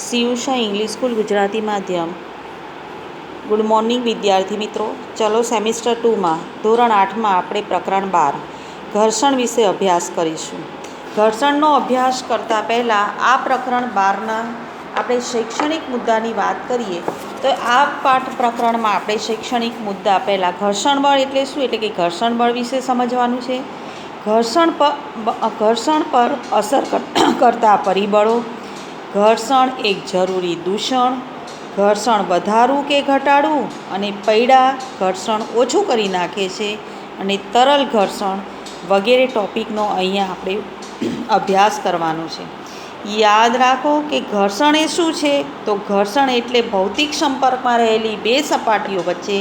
શિવશા English school Gujarati માધ્યમ. Good morning વિદ્યાર્થી મિત્રો. ચલો સેમિસ્ટર 2માં ધોરણ 8માં આપણે પ્રકરણ 12 ઘર્ષણ વિશે અભ્યાસ કરીશું. ઘર્ષણનો અભ્યાસ કરતાં પહેલાં આ પ્રકરણ 12ના આપણે શૈક્ષણિક મુદ્દાની વાત કરીએ તો આ પાઠ પ્રકરણમાં આપણે શૈક્ષણિક મુદ્દા પહેલાં ઘર્ષણ બળ એટલે શું, એટલે કે ઘર્ષણ બળ વિશે સમજવાનું છે. ઘર્ષણ પર અસર કરતા પરિબળો, ઘર્ષણ એક જરૂરી દૂષણ, ઘર્ષણ વધારવું કે ઘટાડવું, અને પૈડા ઘર્ષણ ઓછું કરી નાખે છે, અને તરલ ઘર્ષણ વગેરે ટૉપિકનો અહીંયા આપણે અભ્યાસ કરવાનો છે. યાદ રાખો કે ઘર્ષણ એ શું છે, તો ઘર્ષણ એટલે ભૌતિક સંપર્કમાં રહેલી બે સપાટીઓ વચ્ચે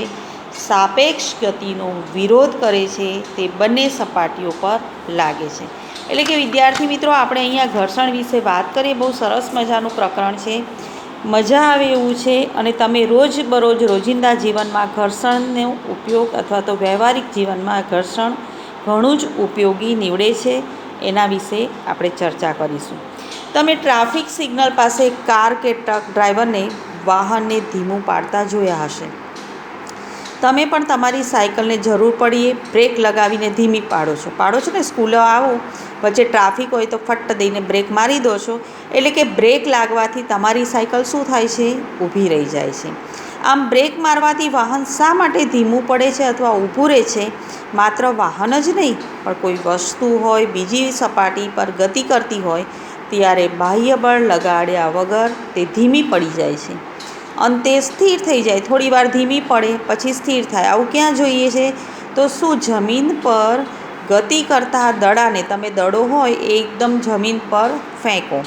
સાપેક્ષ ગતિનો વિરોધ કરે છે તે બંને સપાટીઓ પર લાગે છે. એટલે કે વિદ્યાર્થી મિત્રો, આપણે અહીંયા ઘર્ષણ વિશે વાત કરીએ. બહુ સરસ મજાનું પ્રકરણ છે, મજા આવે એવું છે, અને તમે રોજબરોજ રોજિંદા જીવનમાં ઘર્ષણનો ઉપયોગ અથવા તો વ્યવહારિક જીવનમાં ઘર્ષણ ઘણું જ ઉપયોગી નીવડે છે. એના વિશે આપણે ચર્ચા કરીશું. તમે ટ્રાફિક સિગ્નલ પાસે કાર કે ટ્રક ડ્રાઈવરને વાહનને ધીમું પાડતા જોયા હશે. તમે પણ તમારી સાયકલને જરૂર પડીએ બ્રેક લગાવીને ધીમી પાડો છો ને. સ્કૂલે આવો વચ્ચે ટ્રાફિક હોય તો ફટ દઈને બ્રેક મારી દો છો, એટલે કે બ્રેક લાગવાથી તમારી સાયકલ શું થાય છે, ઊભી રહી જાય છે. આમ બ્રેક મારવાથી વાહન શા માટે ધીમું પડે છે અથવા ઊભું રહે છે? માત્ર વાહન જ નહીં, પણ કોઈ વસ્તુ હોય, બીજી સપાટી પર ગતિ કરતી હોય ત્યારે બાહ્ય બળ લગાડ્યા વગર તે ધીમી પડી જાય છે, અંતે સ્થિર થઈ જાય. થોડી વાર ધીમી પડે પછી સ્થિર થાય. આવું ક્યાં જોઈએ છે? તો શું જમીન પર ગતિ કરતા દડાને, તમે દડો હોય એ એકદમ જમીન પર ફેંકો,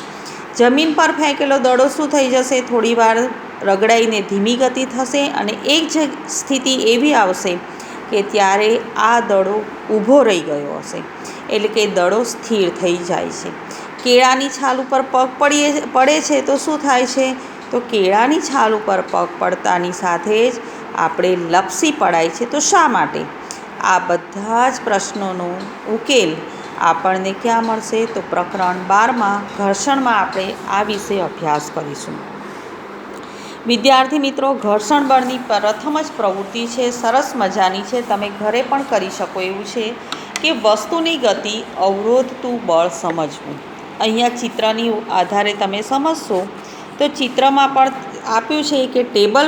જમીન પર ફેંકેલો દડો શું થઈ જશે? થોડી વાર રગડાઈને ધીમી ગતિ થશે, અને એક જ સ્થિતિ એવી આવશે કે ત્યારે આ દડો ઊભો રહી ગયો હશે, એટલે કે દડો સ્થિર થઈ જાય છે. કેળાની છાલ ઉપર પગ પડે છે તો શું થાય છે? તો કેળાની છાલ ઉપર પગ પડતાની સાથે જ આપણે લપસી પડાય છે. તો શા માટે? આ બધા જ પ્રશ્નોનો ઉકેલ આપણને ક્યાં મળશે? તો પ્રકરણ 12માં ઘર્ષણમાં આપણે આ વિશે અભ્યાસ કરીશું. વિદ્યાર્થી મિત્રો, ઘર્ષણ બળની પ્રથમ જ પ્રવૃત્તિ છે, સરસ મજાની છે, તમે ઘરે પણ કરી શકો એવું છે કે વસ્તુની ગતિ અવરોધતું બળ સમજવું. અહીંયા ચિત્રની આધારે તમે સમજશો તો ચિત્રમાં પણ આપ્યું છે કે ટેબલ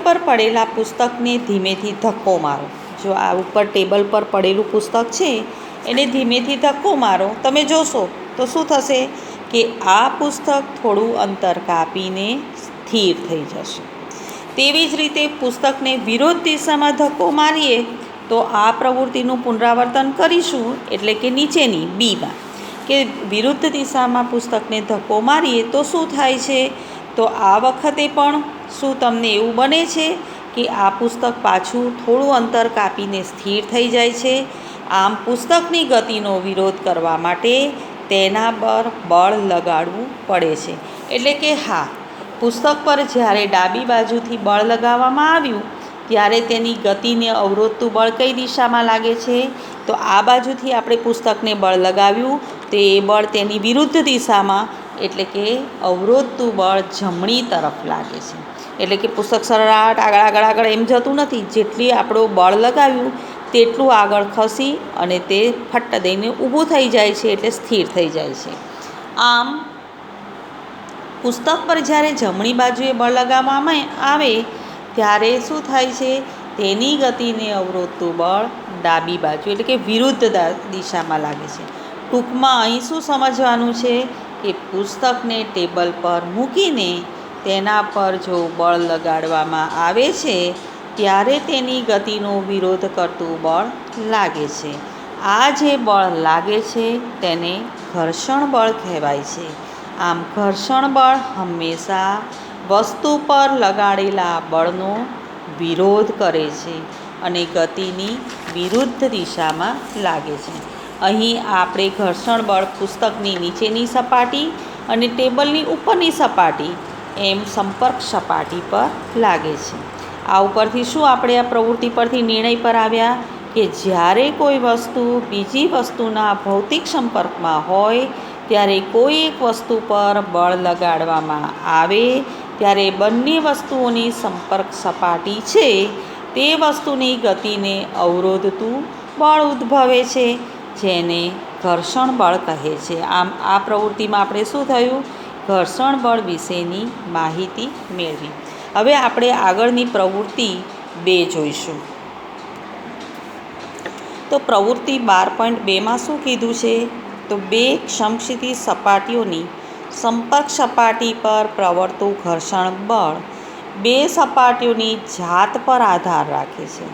પર પડેલા પુસ્તકને ધીમેથી ધક્કો મારો. જો આ ઉપર ટેબલ પર પડેલું પુસ્તક છે એને ધીમેથી ધક્કો મારો, તમે જોશો તો શું થશે કે આ પુસ્તક થોડું અંતર કાપીને સ્થિર થઈ જશે. તેવી જ રીતે પુસ્તકને વિરોધ દિશામાં ધક્કો મારીએ તો આ પ્રવૃત્તિનું પુનરાવર્તન કરીશું, એટલે કે નીચેની બીમાં કે વિરુદ્ધ દિશામાં પુસ્તકને ધક્કો મારીએ તો શું થાય છે? તો આ વખતે પણ શું તમને એવું બને છે કે આ પુસ્તક પાછું થોડું અંતર કાપીને સ્થિર થઈ જાય છે? આમ પુસ્તકની ગતિનો વિરોધ કરવા માટે તેના પર બળ લગાડવું પડે છે. એટલે કે હા, પુસ્તક પર જ્યારે ડાબી બાજુથી બળ લગાવવામાં આવ્યું ત્યારે તેની ગતિને અવરોધતું બળ કઈ દિશામાં લાગે છે? તો આ બાજુથી આપણે પુસ્તકને બળ લગાવ્યું તો એ બળ તેની વિરુદ્ધ દિશામાં, એટલે કે અવરોધતું બળ જમણી તરફ લાગે છે. એટલે કે પુસ્તક સરેરાટ આગળ એમ જતું નથી, જેટલી આપણું બળ લગાવ્યું તેટલું આગળ ખસી અને તે ફટ દઈને ઊભું થઈ જાય છે, એટલે સ્થિર થઈ જાય છે. આમ પુસ્તક પર જ્યારે જમણી બાજુએ બળ લગાવવામાં આવે ત્યારે શું થાય છે? તેની ગતિને અવરોધતું બળ ડાબી બાજુ, એટલે કે વિરુદ્ધ દિશામાં લાગે છે. ટૂંકમાં અહીં શું સમજવાનું છે કે પુસ્તકને ટેબલ પર મૂકીને તેના પર જો બળ લગાડવામાં આવે છે ત્યારે તેની ગતિનો વિરોધ કરતું બળ લાગે છે. આ જે બળ લાગે છે તેને ઘર્ષણ બળ કહેવાય છે. આમ ઘર્ષણ બળ હંમેશા વસ્તુ પર લગાડેલા બળનો વિરોધ કરે છે અને ગતિની વિરુદ્ધ દિશામાં લાગે છે. અહીં આપણે ઘર્ષણ બળ પુસ્તકની નીચેની સપાટી અને ટેબલની ઉપરની સપાટી એમ સંપર્ક સપાટી પર લાગે છે. આ ઉપરથી શું આપણે આ પ્રવૃત્તિ પરથી નિર્ણય પર આવ્યા કે જ્યારે કોઈ વસ્તુ બીજી વસ્તુના ભૌતિક સંપર્કમાં હોય ત્યારે કોઈ એક વસ્તુ પર બળ લગાડવામાં આવે ત્યારે બંને વસ્તુઓની સંપર્ક સપાટી છે તે વસ્તુની ગતિને અવરોધતું બળ ઉદ્ભવે છે, જેને ઘર્ષણ બળ કહે છે. આમ આ પ્રવૃત્તિમાં આપણે શું થયું? ઘર્ષણ બળ વિશેની માહિતી મેળવી. હવે આપણે આગળની પ્રવૃત્તિ 2 જોઈશું. તો પ્રવૃત્તિ 12.2માં શું કીધું છે? તો 2 સમક્ષિતિજ સપાટીઓની સંપર્ક સપાટી પર પ્રવર્તતું ઘર્ષણ બળ 2 સપાટીઓની જાત પર આધાર રાખે છે.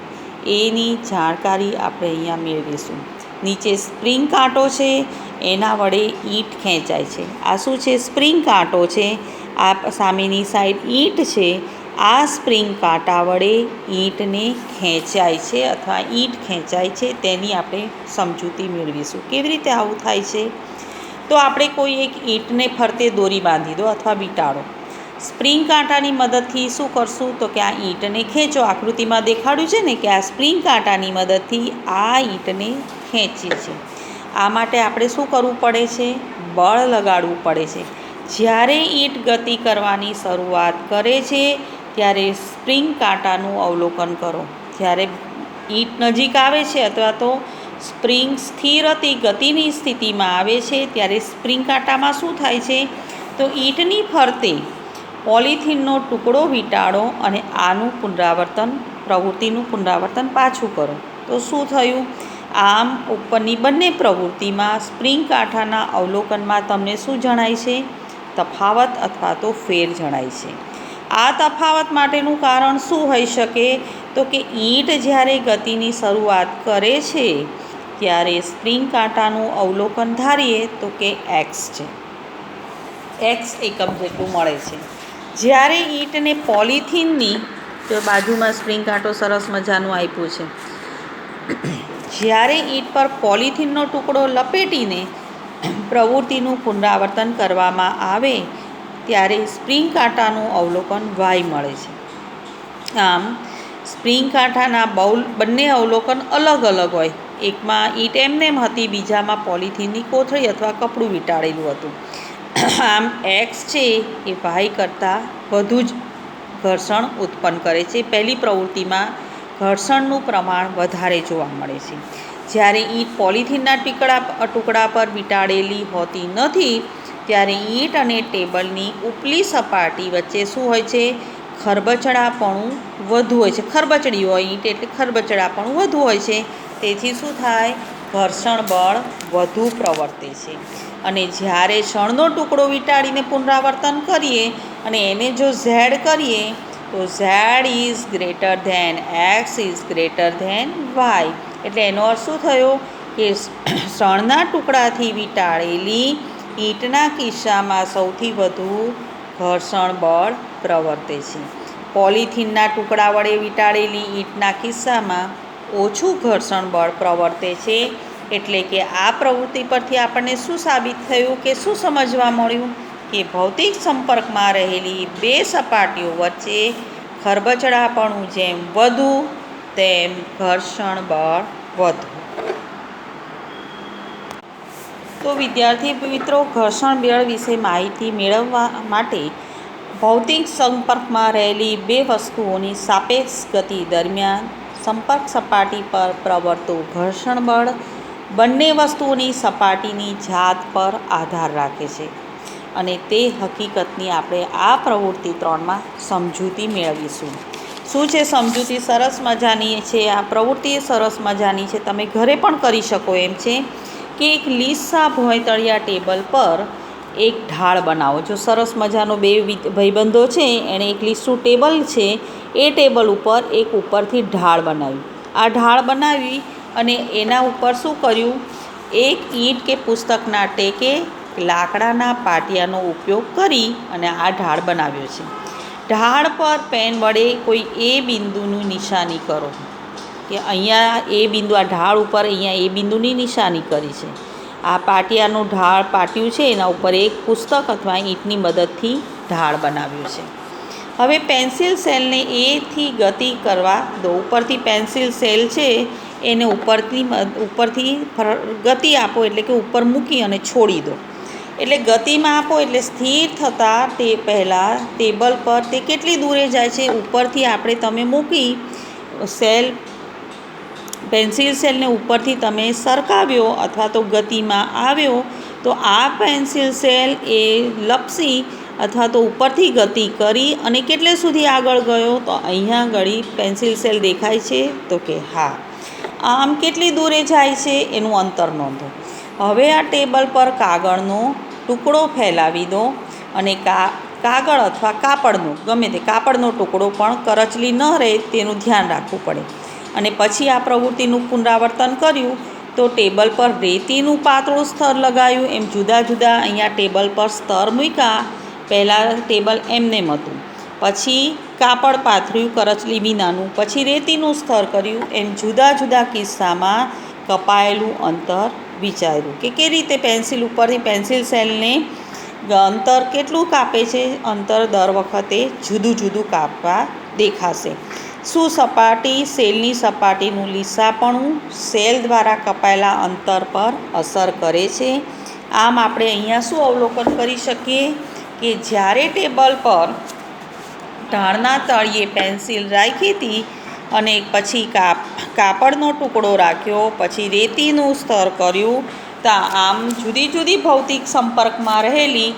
એની જાણકારી આપણે અહીંયા મેળવીશું. નીચે સ્પ્રિંગ કાંટો છે, એના વડે ઈંટ ખેંચાય છે. આ શું છે? સ્પ્રિંગ કાંટો છે. આ સામેની સાઈડ ઈંટ છે. આ સ્પ્રિંગ કાંટા વડે ઈંટને ખેંચાય છે અથવા ઈંટ ખેંચાય છે, તેની આપણે સમજૂતી મેળવીશું. કેવી રીતે આવું થાય છે? તો આપણે કોઈ એક ઈંટને ફરતે દોરી બાંધી દો અથવા વીંટાળો. સ્પ્રિંગ કાંટાની મદદથી શું કરશું? તો કે આ ઈંટને ખેંચો. આકૃતિમાં દેખાડ્યું છે ને કે આ સ્પ્રિંગ કાંટાની મદદથી આ ઈંટને ખેંચીએ છીએ. આ માટે આપણે શું કરવું પડે છે? બળ લગાડવું પડે છે. જ્યારે ઈંટ ગતિ કરવાની શરૂઆત કરે છે ત્યારે સ્પ્રિંગ કાંટાનું અવલોકન કરો. જ્યારે ઈંટ નજીક આવે છે અથવા તો સ્પ્રિંગ સ્થિર હતી ગતિની સ્થિતિમાં આવે છે ત્યારે સ્પ્રિંગ કાંટામાં શું થાય છે? તો ઈંટની ફરતે પોલિથીનનો ટુકડો વીંટાળો અને આનું પ્રવૃત્તિનું પુનરાવર્તન પાછું કરો. તો શું થયું? આમ ઉપરની બંને પ્રવૃત્તિમાં સ્પ્રિંગ કાંટાના અવલોકનમાં તમને શું જણાય છે? તફાવત અથવા તો ફેર જણાય છે. આ તફાવત માટેનું કારણ શું હોઈ શકે? તો કે ઈંટ જ્યારે ગતિની શરૂઆત કરે છે ત્યારે સ્પ્રિંગ કાંટાનું અવલોકન ધારીએ તો કે x છે. x એકમ જેટલું મળે છે. જ્યારે ઈંટને પોલિથીનની, તો બાજુમાં સ્પ્રિંગ કાંટો સરસ મજાનું આપ્યું છે. જ્યારે ઈંટ પર પોલિથીનનો ટુકડો લપેટીને પ્રવૃત્તિનું પુનરાવર્તન કરવામાં આવે ત્યારે સ્પ્રિંગ કાંટાનું અવલોકન y મળે છે. આમ સ્પ્રિંગ કાંટાના બંને અવલોકન અલગ અલગ હોય. એકમાં ઈંટ એમનેમ હતી, બીજામાં પોલિથીનની કોથળી અથવા કપડું વીંટાળેલું હતું. આમ x છે એ y કરતાં વધુ જ ઘર્ષણ ઉત્પન્ન કરે છે. પહેલી પ્રવૃત્તિમાં ઘર્ષણનું પ્રમાણ વધારે જોવા મળે છે. જ્યારે ઈંટ પોલિથીનના ટુકડા પર વીંટાળેલી હોતી નથી ત્યારે ઈંટ અને ટેબલની ઉપલી સપાટી વચ્ચે શું હોય છે? ખરબચડાપણું વધુ હોય છે. ખરબચડી હોય ઈંટ એટલે ખરબચડાપણું વધુ હોય છે. તેથી શું થાય? ઘર્ષણ બળ વધુ પ્રવર્તે છે. અને જ્યારે શણનો ટુકડો વીંટાળીને પુનરાવર્તન કરીએ અને એને જો z કરીએ તો z is greater than x is greater than y. એટલે એનો અર્થ શું થયો? કે શણના ટુકડાથી વીંટાળેલી ઈંટના કિસ્સામાં સૌથી વધુ ઘર્ષણ બળ પ્રવર્તે છે. પોલિથીનના ટુકડા વડે વીંટાળેલી ઈંટના કિસ્સામાં ઓછું ઘર્ષણ બળ પ્રવર્તે છે. એટલે કે આ પ્રવૃત્તિ પરથી આપણને શું સાબિત થયું કે શું સમજવા મળ્યું? કે ભૌતિક સંપર્કમાં રહેલી 2 સપાટીઓ વચ્ચે ખરબચડાપણું જેમ વધુ તેમ ઘર્ષણ બળ વધુ. તો વિદ્યાર્થી મિત્રો, ઘર્ષણ બળ વિશે માહિતી મેળવવા માટે ભૌતિક સંપર્કમાં રહેલી 2 વસ્તુઓની સાપેક્ષ ગતિ દરમિયાન સંપર્ક સપાટી પર પ્રવર્તતું ઘર્ષણ બળ બંને વસ્તુઓની સપાટીની જાત પર આધાર રાખે છે. અને તે હકીકતની આપણે આ પ્રવૃત્તિ 3માં સમજૂતી મેળવીશું. શું છે સમજૂતી? સરસ મજાની છે. આ પ્રવૃત્તિ સરસ મજાની છે, તમે ઘરે પણ કરી શકો એમ છે. કે એક લીસા ભોંયતળિયા ટેબલ પર એક ઢાળ બનાવો. જો સરસ મજાનો 2 ભાઈબંધો છે, એણે એક લીસું ટેબલ છે, એ ટેબલ ઉપર એક ઉપરથી ઢાળ બનાવી. આ ઢાળ બનાવી અને એના ઉપર શું કર્યું? એક ઈંટ કે પુસ્તકના ટેકે લાકડાના પાટિયાનો ઉપયોગ કરી અને આ ઢાળ બનાવ્યો છે. ઢાળ પર પેન વડે કોઈ એ બિંદુની નિશાની કરો. કે અહીંયા એ બિંદુ, આ ઢાળ ઉપર અહીંયા એ બિંદુની નિશાની કરી છે. આ પાટિયાનું પાટિયું છે, એના ઉપર એક પુસ્તક અથવા ઈંટની મદદથી ઢાળ બનાવ્યું છે. હવે પેન્સિલ સેલને એથી ગતિ કરવા દો. ઉપરથી પેન્સિલ સેલ છે એને ઉપરથી ગતિ આપો, એટલે કે ઉપર મૂકી અને છોડી દો. એટલે ગતિમાં આપો એટલે સ્થિર થતાં તે પહેલાં ટેબલ પર તે કેટલી દૂરે જાય છે, ઉપરથી આપણે તમે મૂકી સેલ પેન્સિલ સેલને ઉપરથી તમે સરકાવ્યો અથવા તો ગતિમાં આવ્યો તો આ પેન્સિલ સેલ એ લપસી અથવા તો ઉપરથી ગતિ કરી અને કેટલે સુધી આગળ ગયો, તો અહીંયા ઘડી પેન્સિલ સેલ દેખાય છે તો કે હા. આમ કેટલી દૂરે જાય છે એનું અંતર નોંધો. હવે આ ટેબલ પર કાગળનો ટુકડો ફેલાવી દો અને કાગળ અથવા કાપડનો ગમે તે કાપડનો ટુકડો પણ કરચલી ન રહે તેનું ધ્યાન રાખવું પડે. અને પછી આ પ્રવૃત્તિનું પુનરાવર્તન કર્યું તો ટેબલ પર રેતીનું પાતળું સ્તર લગાવ્યું, એમ જુદા જુદા અહીંયા ટેબલ પર સ્તર મૂક્યા. પહેલાં ટેબલ એમનેમ હતું, પછી કાપડ પાથર્યું કરચલી વિનાનું, પછી રેતીનું સ્તર કર્યું, એમ જુદા જુદા કિસ્સામાં કપાયેલું અંતર વિચાર્યું કે કેવી રીતે પેન્સિલ ઉપરથી પેન્સિલ સેલને અંતર કેટલું કાપે છે. અંતર દર વખતે જુદું જુદું કાપવા દેખાશે. શું સપાટી સેલની સપાટીનું લીસાપણું સેલ દ્વારા કપાયેલા અંતર પર અસર કરે છે. આમ આપણે અહીંયા શું અવલોકન કરી શકીએ કે જ્યારે ટેબલ પર ઢાળના તળિયે પેન્સિલ રાખી હતી અને પછી કાપડનો ટુકડો રાખ્યો, પછી રેતીનું સ્તર કર્યું, તો આમ જુદી જુદી ભૌતિક સંપર્કમાં રહેલી